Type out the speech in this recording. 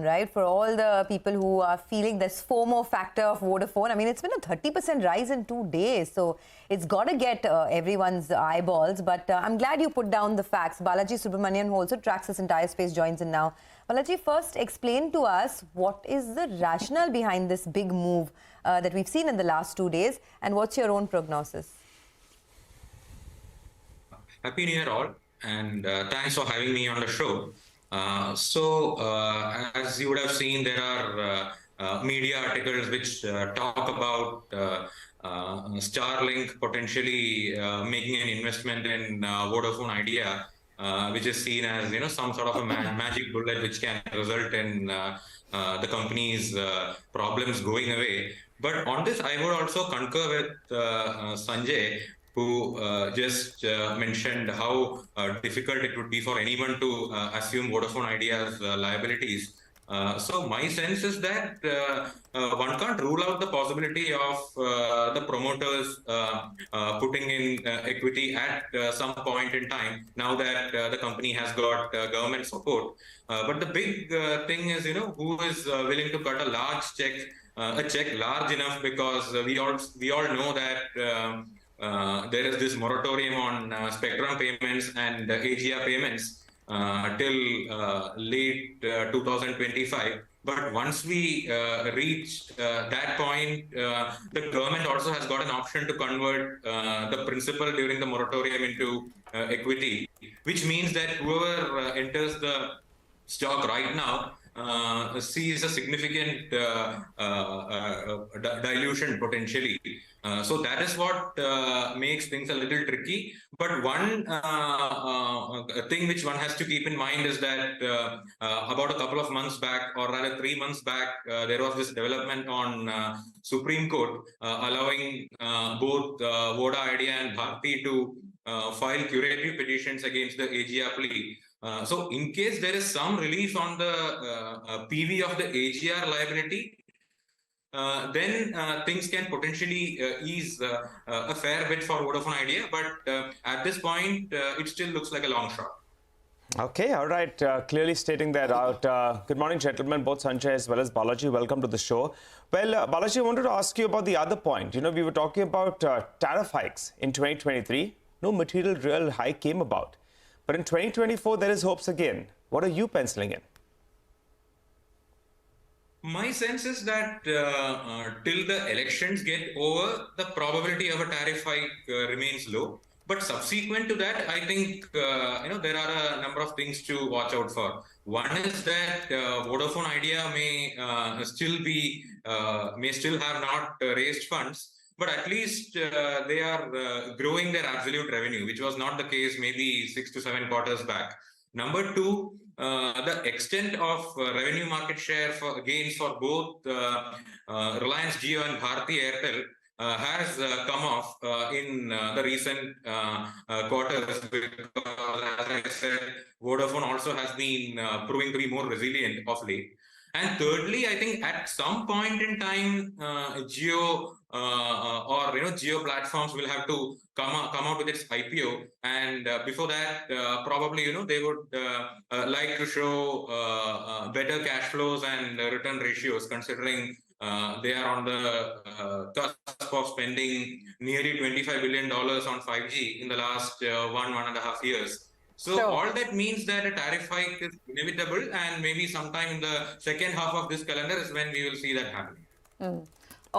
right? For all the people who are feeling this FOMO factor of Vodafone. I mean, it's been a 30% rise in 2 days. So it's got to get everyone's eyeballs. But I'm glad you put down the facts. Balaji Subramanian, who also tracks this entire space, joins in now. Balaji, first explain to us what is the rationale behind this big move that we've seen in the last 2 days, and what's your own prognosis? Happy New Year all, and thanks for having me on the show. As you would have seen, there are media articles which talk about Starlink potentially making an investment in Vodafone Idea, which is seen as some sort of a magic bullet which can result in the company's problems going away. But on this, I would also concur with Sanjay, who just mentioned how difficult it would be for anyone to assume Vodafone Idea's liabilities. So my sense is that one can't rule out the possibility of the promoters putting in equity at some point in time, now that the company has got government support. But the big thing is, who is willing to cut a large check, a check large enough, because we all know that there is this moratorium on spectrum payments and AGR payments till late 2025. But once we reach that point, the government also has got an option to convert the principal during the moratorium into equity, which means that whoever enters the stock right now sees a significant dilution potentially. So that is what makes things a little tricky. But one thing which one has to keep in mind is that about a couple of months back, or rather 3 months back, there was this development on Supreme Court allowing both Voda Idea and Bharti to file curative petitions against the AGR plea. So in case there is some relief on the PV of the AGR liability, then things can potentially ease a fair bit for Vodafone Idea. But at this point, it still looks like a long shot. Okay, all right. Clearly stating that out. Good morning, gentlemen, both Sanjay as well as Balaji. Welcome to the show. Well, Balaji, I wanted to ask you about the other point. We were talking about tariff hikes in 2023. No material real hike came about. But in 2024, there is hopes again. What are you penciling in? My sense is that till the elections get over, the probability of a tariff hike remains low. But subsequent to that, I think there are a number of things to watch out for. One is that Vodafone Idea may still have not raised funds, but at least they are growing their absolute revenue, which was not the case maybe 6 to 7 quarters back. Number two, the extent of revenue market share gains for both Reliance Jio and Bharti Airtel has come off in the recent quarters, because, as I said, Vodafone also has been proving to be more resilient of late. And thirdly, I think at some point in time, Jio Jio platforms will have to come out with its IPO, and before that, probably they would like to show better cash flows and return ratios, considering they are on the cusp of spending nearly $25 billion on 5G in the last 1.5 years. So all that means that a tariff hike is inevitable, and maybe sometime in the second half of this calendar is when we will see that happening.